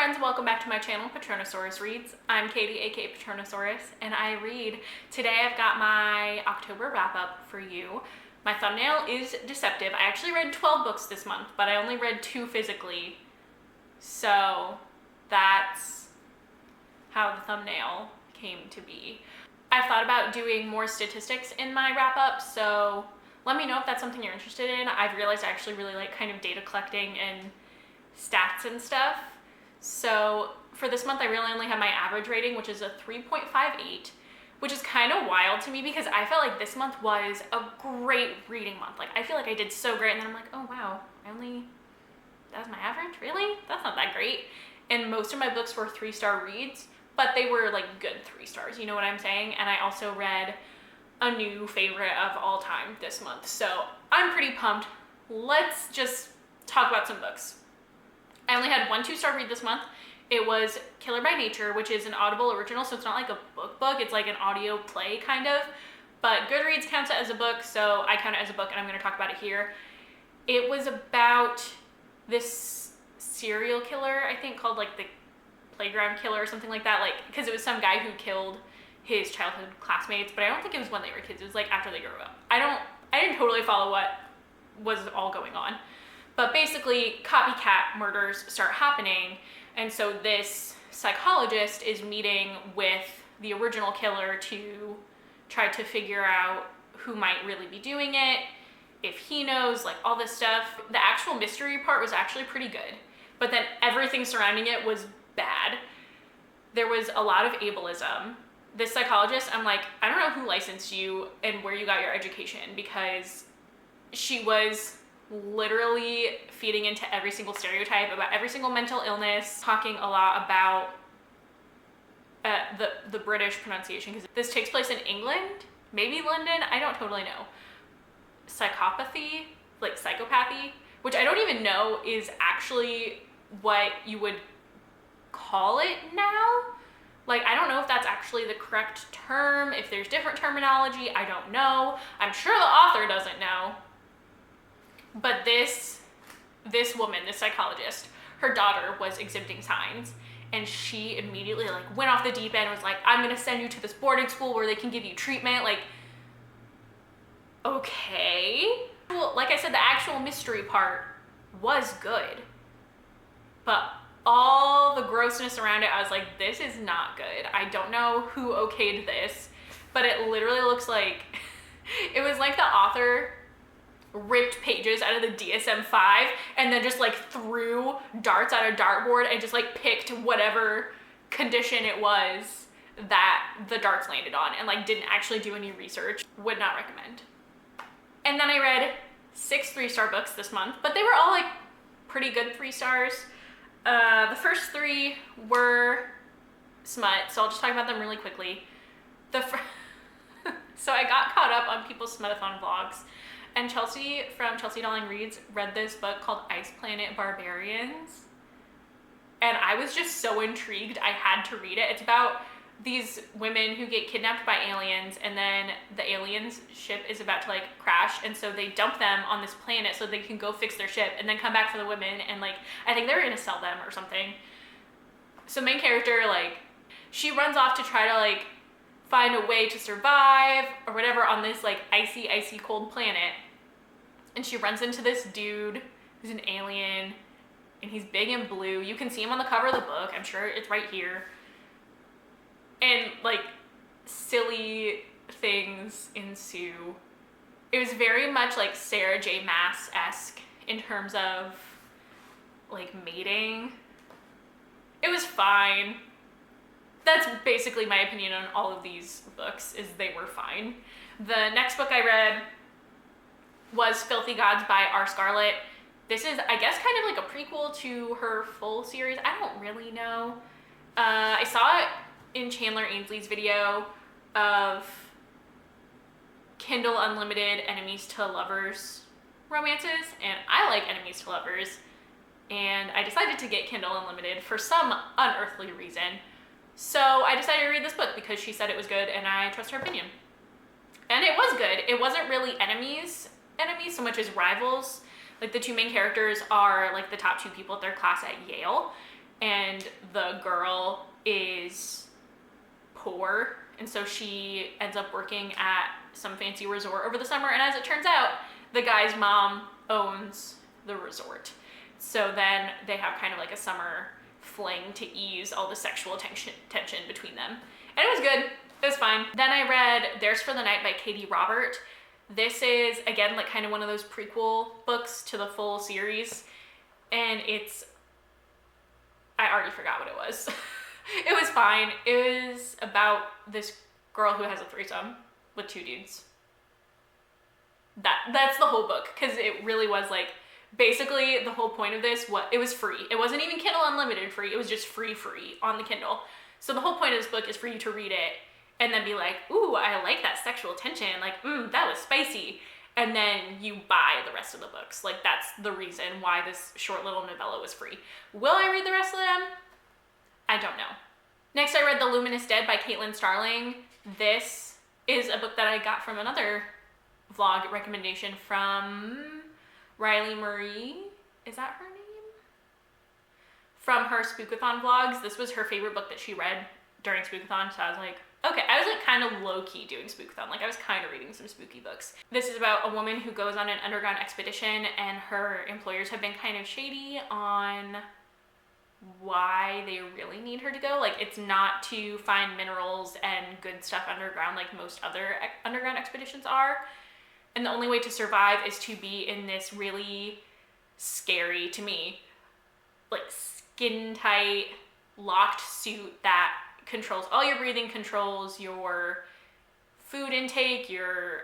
friends, welcome back to my channel, Patronosaurus Reads. I'm Katie, aka Patronosaurus, and I read. Today I've got my October wrap-up for you. My thumbnail is deceptive. I actually read 12 books this month, but I only read 2 physically. So that's how the thumbnail came to be. I've thought about doing more statistics in my wrap-up, so let me know if that's something you're interested in. I've realized I actually really like kind of data collecting and stats and stuff. So for this month, I really only have my average rating, which is a 3.58, which is kind of wild to me because I felt like this month was a great reading month. Like, I feel like I did so great, and then I'm like, oh wow, that was my average? Really? That's not that great. And most of my books were 3-star reads, but they were like good 3 stars, you know what I'm saying? And I also read a new favorite of all time this month. So I'm pretty pumped. Let's just talk about some books. I only had one 2-star read this month. It was Killer by Nature, which is an Audible original, so it's not like a book, it's like an audio play kind of. But Goodreads counts it as a book, so I count it as a book, and I'm going to talk about it here. It was about this serial killer, I think, called like the Playground Killer or something like that, like, because it was some guy who killed his childhood classmates, but I don't think it was when they were kids. It was like after they grew up. I didn't totally follow what was all going on. But basically, copycat murders start happening, and so this psychologist is meeting with the original killer to try to figure out who might really be doing it, if he knows, like all this stuff. The actual mystery part was actually pretty good, but then everything surrounding it was bad. There was a lot of ableism. This psychologist, I'm like, I don't know who licensed you and where you got your education, because she was literally feeding into every single stereotype about every single mental illness, talking a lot about the British pronunciation, because this takes place in England, maybe London, I don't totally know. Psychopathy, like psychopathy, which I don't even know is actually what you would call it now. Like, I don't know if that's actually the correct term, if there's different terminology, I don't know. I'm sure the author doesn't know. But this woman, this psychologist, her daughter was exhibiting signs, and she immediately like went off the deep end and was like, I'm gonna send you to this boarding school where they can give you treatment. Like, okay. Well, like I said, the actual mystery part was good, but all the grossness around it, I was like, this is not good. I don't know who okayed this, but it literally looks like, it was like the author ripped pages out of the DSM-5 and then just like threw darts at a dartboard and just like picked whatever condition it was that the darts landed on, and like didn't actually do any research. Would not recommend. And then I read 6 3-star books this month, but they were all like pretty good 3 stars. The first 3 were smut, so I'll just talk about them really quickly. So I got caught up on people's smutathon vlogs, and Chelsea from Chelsea Darling Reads read this book called Ice Planet Barbarians, and I was just so intrigued I had to read it. It's about these women who get kidnapped by aliens, and then the aliens ship is about to like crash, and so they dump them on this planet so they can go fix their ship and then come back for the women, and like I think they were gonna sell them or something. So main character, like, she runs off to try to like find a way to survive or whatever on this like icy cold planet, and she runs into this dude who's an alien, and he's big and blue. You can see him on the cover of the book, I'm sure it's right here. And like silly things ensue. It was very much like Sarah J. Maas-esque in terms of like mating. It was fine. That's basically my opinion on all of these books, is they were fine. The next book I read was Filthy Gods by R. Scarlett. This is, I guess, kind of like a prequel to her full series. I don't really know. I saw it in Chandler Ainsley's video of Kindle Unlimited enemies to lovers romances, and I like enemies to lovers, and I decided to get Kindle Unlimited for some unearthly reason. So I decided to read this book because she said it was good, and I trust her opinion. And it was good. It wasn't really enemies so much as rivals. Like, the 2 main characters are like the top 2 people at their class at Yale, and the girl is poor, and so she ends up working at some fancy resort over the summer, and as it turns out, the guy's mom owns the resort. So then they have kind of like a summer fling to ease all the sexual tension between them. And it was good. It was fine. Then I read Theirs for the Night by Katie Robert. This is, again, like kind of one of those prequel books to the full series. And I already forgot what it was. It was fine. It was about this girl who has a threesome with 2 dudes. That's the whole book, because it really was like, basically the whole point of this, it was free. It wasn't even Kindle Unlimited free, it was just free on the Kindle. So the whole point of this book is for you to read it and then be like, ooh, I like that sexual tension, like, that was spicy. And then you buy the rest of the books. Like, that's the reason why this short little novella was free. Will I read the rest of them? I don't know. Next, I read The Luminous Dead by Caitlin Starling. This is a book that I got from another vlog recommendation from Riley Marie. Is that her name? From her Spookathon vlogs. This was her favorite book that she read during Spookathon, so I was like, okay. I was like kind of low-key doing Spookathon. Like, I was kind of reading some spooky books. This is about a woman who goes on an underground expedition, and her employers have been kind of shady on why they really need her to go. Like, it's not to find minerals and good stuff underground like most other underground expeditions are. And the only way to survive is to be in this really scary, to me, like skin-tight, locked suit that controls all your breathing, controls your food intake, your,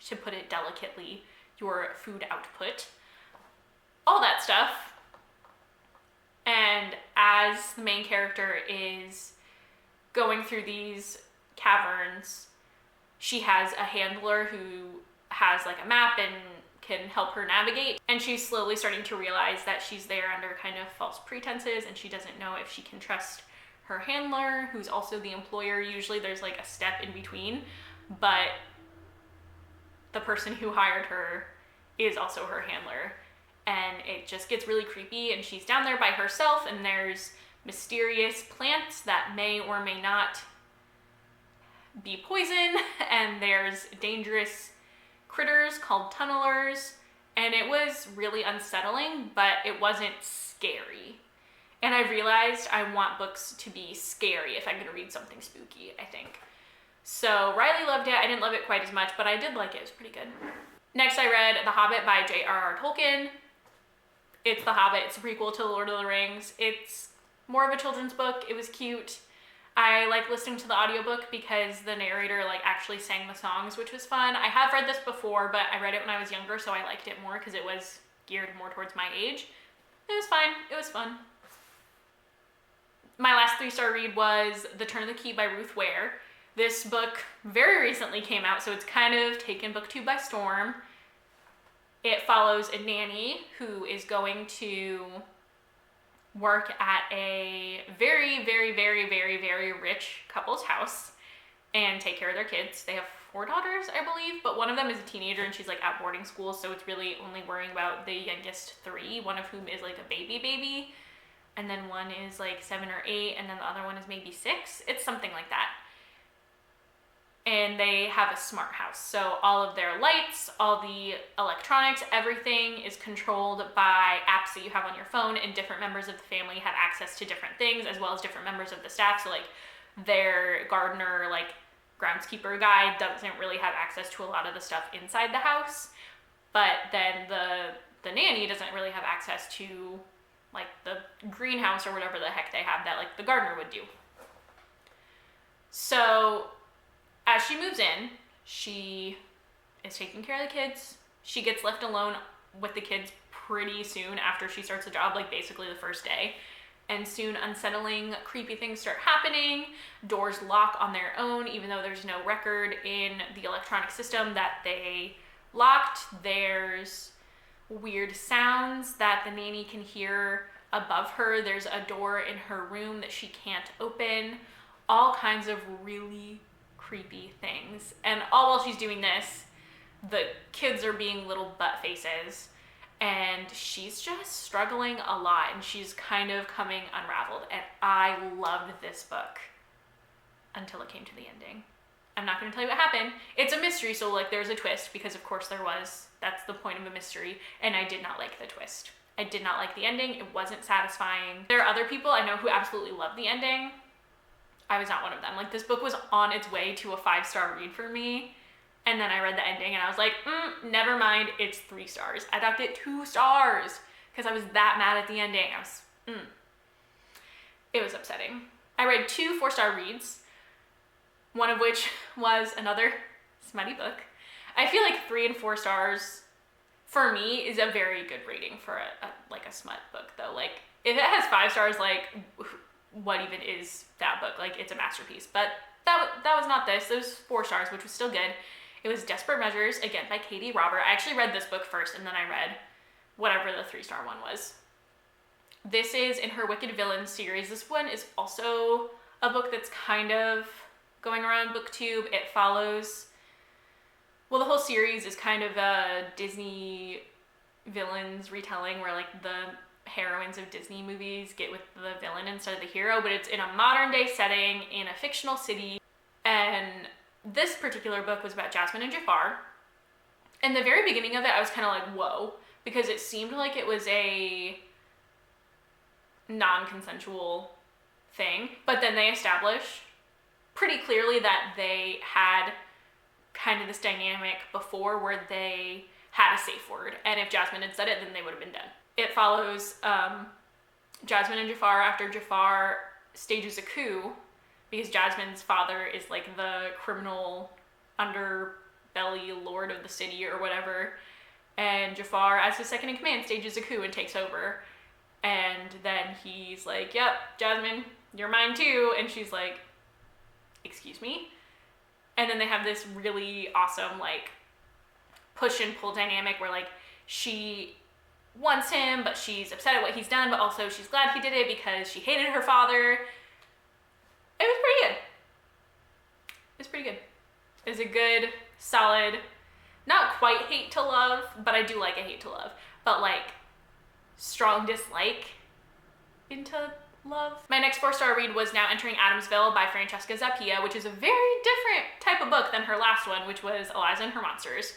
to put it delicately, your food output, all that stuff. And as the main character is going through these caverns, she has a handler who has like a map and can help her navigate. And she's slowly starting to realize that she's there under kind of false pretenses, and she doesn't know if she can trust her handler, who's also the employer. Usually there's like a step in between, but the person who hired her is also her handler. And it just gets really creepy, and she's down there by herself, and there's mysterious plants that may or may not be poison, and there's dangerous critters called tunnelers, and it was really unsettling, but it wasn't scary. And I realized I want books to be scary if I'm gonna read something spooky, I think. So Riley loved it. I didn't love it quite as much, but I did like it. It was pretty good. Next, I read The Hobbit by J.R.R. Tolkien. It's The Hobbit. It's a prequel to The Lord of the Rings. It's more of a children's book. It was cute. I like listening to the audiobook because the narrator like actually sang the songs, which was fun. I have read this before, but I read it when I was younger, so I liked it more because it was geared more towards my age. It was fine. It was fun. My last 3-star read was The Turn of the Key by Ruth Ware. This book very recently came out, so it's kind of taken BookTube by storm. It follows a nanny who is going to work at a very, very, very, very, very rich couple's house and take care of their kids. They have 4 daughters, I believe, but one of them is a teenager and she's like at boarding school, so it's really only worrying about the youngest 3, one of whom is like a baby, and then one is like 7 or 8, and then the other one is maybe 6. It's something like that. And they have a smart house. So all of their lights, all the electronics, everything is controlled by apps that you have on your phone, and different members of the family have access to different things, as well as different members of the staff. So like their gardener, like groundskeeper guy doesn't really have access to a lot of the stuff inside the house. But then the nanny doesn't really have access to like the greenhouse or whatever the heck they have that like the gardener would do. So as she moves in, she is taking care of the kids. She gets left alone with the kids pretty soon after she starts the job, like basically the first day. And soon unsettling, creepy things start happening. Doors lock on their own, even though there's no record in the electronic system that they locked. There's weird sounds that the nanny can hear above her. There's a door in her room that she can't open. All kinds of really creepy things. And all while she's doing this, the kids are being little butt faces. and she's just struggling a lot, and she's kind of coming unraveled. And I loved this book until it came to the ending. I'm not going to tell you what happened. It's a mystery, so like there's a twist, because of course there was. That's the point of a mystery, and I did not like the twist. I did not like the ending. It wasn't satisfying. There are other people I know who absolutely love the ending. I was not one of them. Like, this book was on its way to a 5-star read for me, and then I read the ending and I was like, never mind, it's 3 stars. I docked it 2 stars because I was that mad at the ending. It was upsetting. I read 2 4-star reads, one of which was another smutty book. I feel like 3 and 4 stars for me is a very good rating for a smut book, though. Like, if it has 5 stars, like, what even is that book? Like, it's a masterpiece. But that was not this. It was 4 stars, which was still good. It was Desperate Measures, again, by Katee Robert. I actually read this book first, and then I read whatever the 3-star one was. This is in her Wicked Villains series. This one is also a book that's kind of going around BookTube. It follows, well, the whole series is kind of a Disney villains retelling where, like, the heroines of Disney movies get with the villain instead of the hero, but it's in a modern day setting in a fictional city. And this particular book was about Jasmine and Jafar. In the very beginning of it, I was kind of like, whoa, because it seemed like it was a non-consensual thing, but then they establish pretty clearly that they had kind of this dynamic before where they had a safe word, and if Jasmine had said it, then they would have been dead. It follows Jasmine and Jafar after Jafar stages a coup, because Jasmine's father is like the criminal underbelly lord of the city or whatever, and Jafar, as his second in command, stages a coup and takes over. And then he's like, yep, Jasmine, you're mine too. And she's like, excuse me? And then they have this really awesome, like, push and pull dynamic where, like, she wants him, but she's upset at what he's done, but also she's glad he did it because she hated her father. It was pretty good. It was pretty good. It was a good, solid, not quite hate to love, but I do like a hate to love, but like strong dislike into love. My next 4-star read was Now Entering Adamsville by Francesca Zappia, which is a very different type of book than her last one, which was Eliza and Her Monsters.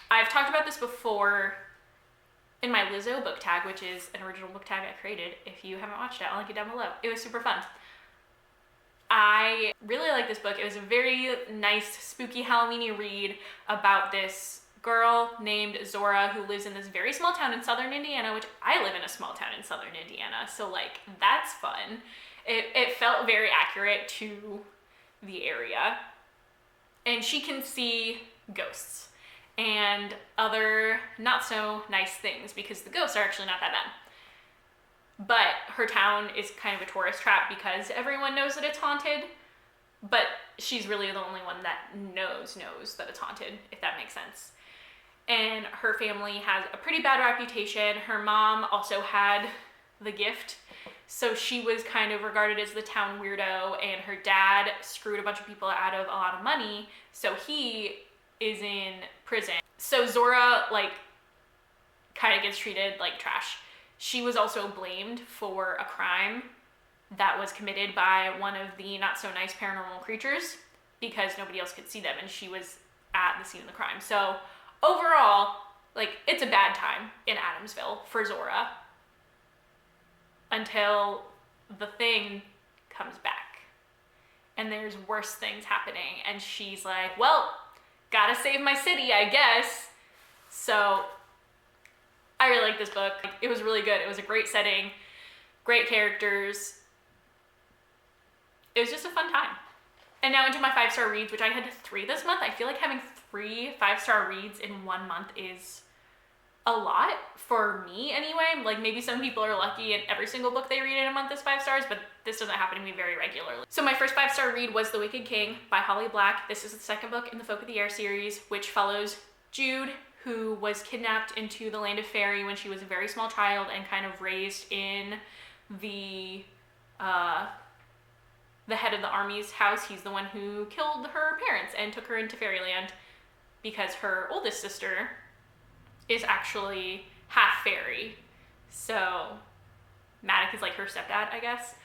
I've talked about this before in my Lizzo book tag, which is an original book tag I created. If you haven't watched it, I'll link it down below. It was super fun. I really like this book. It was a very nice, spooky Halloween-y read about this girl named Zora who lives in this very small town in southern Indiana, which I live in a small town in southern Indiana, so like that's fun. It felt very accurate to the area, and she can see ghosts and other not so nice things because the ghosts are actually not that bad. But her town is kind of a tourist trap because everyone knows that it's haunted, but she's really the only one that knows that it's haunted, if that makes sense. And her family has a pretty bad reputation. Her mom also had the gift, so she was kind of regarded as the town weirdo, and her dad screwed a bunch of people out of a lot of money, so he is in prison. So Zora, like, kind of gets treated like trash. She was also blamed for a crime that was committed by one of the not-so-nice paranormal creatures because nobody else could see them, and she was at the scene of the crime. So overall, like, it's a bad time in Adamsville for Zora until the thing comes back and there's worse things happening, and she's like, well, gotta save my city, I guess. So I really like this book. It was really good. It was a great setting, great characters. It was just a fun time. And now into my 5-star reads, which I had 3 this month. I feel like having 3 5-star reads in 1 month is a lot for me anyway. Like, maybe some people are lucky and every single book they read in a month is 5 stars, but this doesn't happen to me very regularly. So my first 5-star read was The Wicked King by Holly Black. This is the second book in the Folk of the Air series, which follows Jude, who was kidnapped into the land of fairy when she was a very small child and kind of raised in the head of the army's house. He's the one who killed her parents and took her into fairyland because her oldest sister is actually half fairy. So Madoc is like her stepdad, I guess.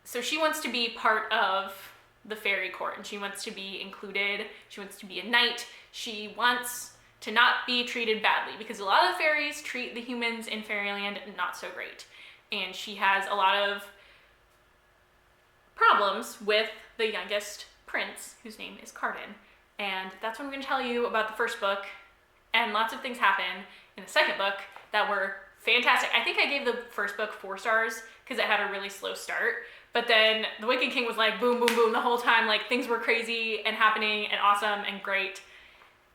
So she wants to be part of the fairy court, and she wants to be included. She wants to be a knight. She wants to not be treated badly, because a lot of fairies treat the humans in Fairyland not so great. And she has a lot of problems with the youngest prince, whose name is Cardan. And that's what I'm going to tell you about the first book. And lots of things happen in the second book that were fantastic. I think I gave the first book 4 stars because it had a really slow start. But then The Wicked King was like boom, boom, boom the whole time. Like things were crazy and happening and awesome and great.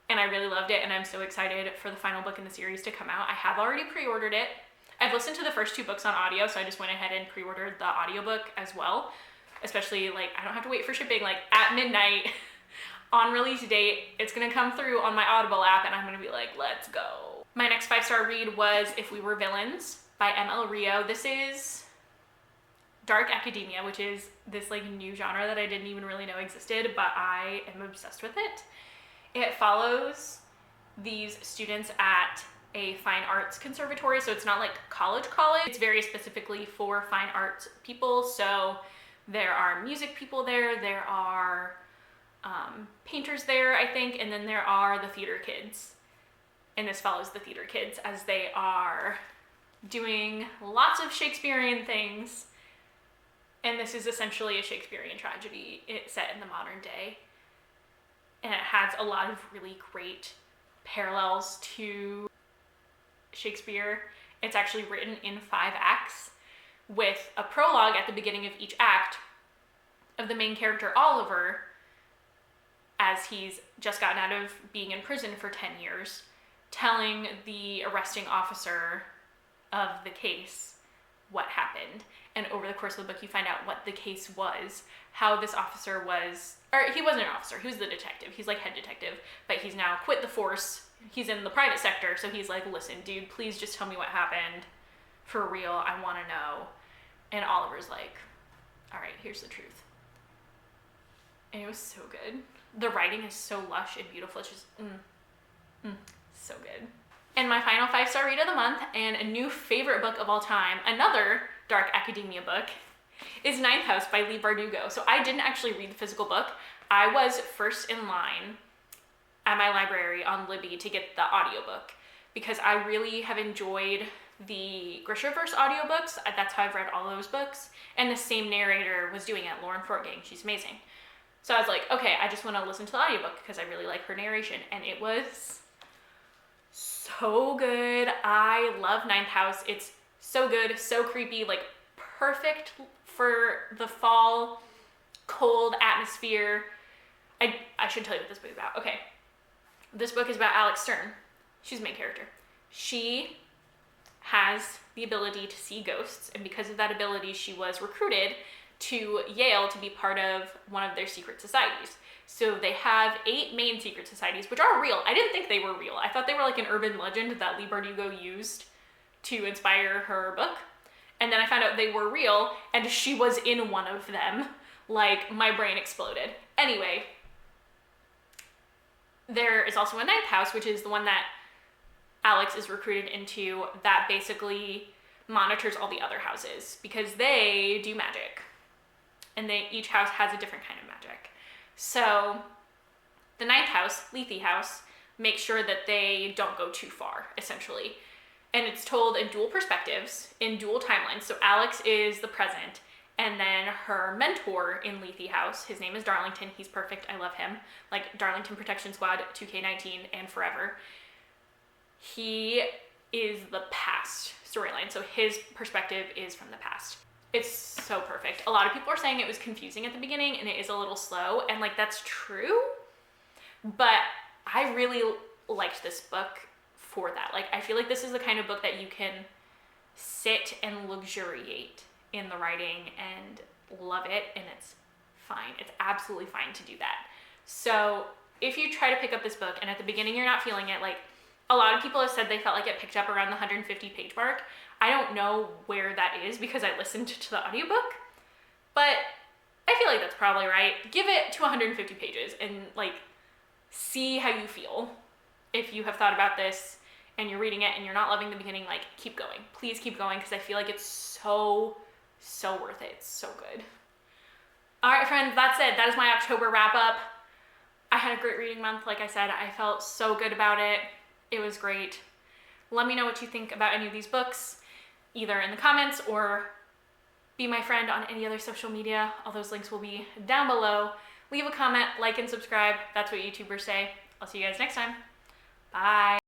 And I really loved it. And I'm so excited for the final book in the series to come out. I have already pre-ordered it. I've listened to the first 2 books on audio, so I just went ahead and pre-ordered the audiobook as well. Especially, like, I don't have to wait for shipping, like, at midnight on release date. It's gonna come through on my Audible app, and I'm gonna be like, let's go. My next 5-star read was If We Were Villains by M.L. Rio. This is dark academia, which is this, like, new genre that I didn't even really know existed, but I am obsessed with it. It follows these students at a fine arts conservatory, so it's not like college. It's very specifically for fine arts people, so there are music people there, there are painters there, I think, and then there are the theater kids. And this follows the theater kids as they are doing lots of Shakespearean things. And this is essentially a Shakespearean tragedy. It's set in the modern day. And it has a lot of really great parallels to Shakespeare. It's actually written in 5 acts, with a prologue at the beginning of each act of the main character Oliver, as he's just gotten out of being in prison for 10 years, telling the arresting officer of the case what happened. And over the course of the book, you find out what the case was, how this officer was, or he wasn't an officer, he was the detective. He's like head detective, but he's now quit the force. He's in the private sector, so he's like, listen, dude, please just tell me what happened. For real, I want to know. And Oliver's like, all right, here's the truth. And it was so good. The writing is so lush and beautiful. It's just, so good. And my final 5-star read of the month, and a new favorite book of all time, another dark academia book, is Ninth House by Leigh Bardugo. So I didn't actually read the physical book. I was first in line at my library on Libby to get the audiobook, because I really have enjoyed the Grishaverse audiobooks. That's how I've read all those books. And the same narrator was doing it, Lauren Fortgang. She's amazing. So I was like, okay, I just want to listen to the audiobook because I really like her narration. And it was so good. I love Ninth House. It's so good, so creepy, like perfect for the fall, cold atmosphere. I should tell you what this book is about. Okay. This book is about Alex Stern. She's the main character. She has the ability to see ghosts, and because of that ability, she was recruited to Yale to be part of one of their secret societies. So they have 8 main secret societies, which are real. I didn't think they were real. I thought they were like an urban legend that Leigh Bardugo used to inspire her book. And then I found out they were real, and she was in one of them. Like, my brain exploded. Anyway, there is also a Ninth House, which is the one that Alex is recruited into, that basically monitors all the other houses because they do magic. And each house has a different kind of magic. So the Ninth House, Lethe House, makes sure that they don't go too far, essentially. And it's told in dual perspectives, in dual timelines. So Alex is the present, and then her mentor in Lethe House, his name is Darlington. He's perfect. I love him. Like Darlington Protection Squad, 2K19, and forever. He is the past storyline. So his perspective is from the past. It's so perfect. A lot of people are saying it was confusing at the beginning and it is a little slow, and like that's true, but I really liked this book for that. Like I feel like this is the kind of book that you can sit and luxuriate in the writing and love it, and it's fine. It's absolutely fine to do that. So if you try to pick up this book and at the beginning you're not feeling it, like a lot of people have said they felt like it picked up around the 150 page mark. I don't know where that is because I listened to the audiobook, but I feel like that's probably right. Give it to 150 pages and like see how you feel. If you have thought about this and you're reading it and you're not loving the beginning, like, keep going. Please keep going, because I feel like it's so worth it. It's so good. All right, friends, that's it. That is my October wrap up. I had a great reading month. Like I said, I felt so good about it. It was great. Let me know what you think about any of these books, either in the comments or be my friend on any other social media. All those links will be down below. Leave a comment, like, and subscribe. That's what YouTubers say. I'll see you guys next time. Bye.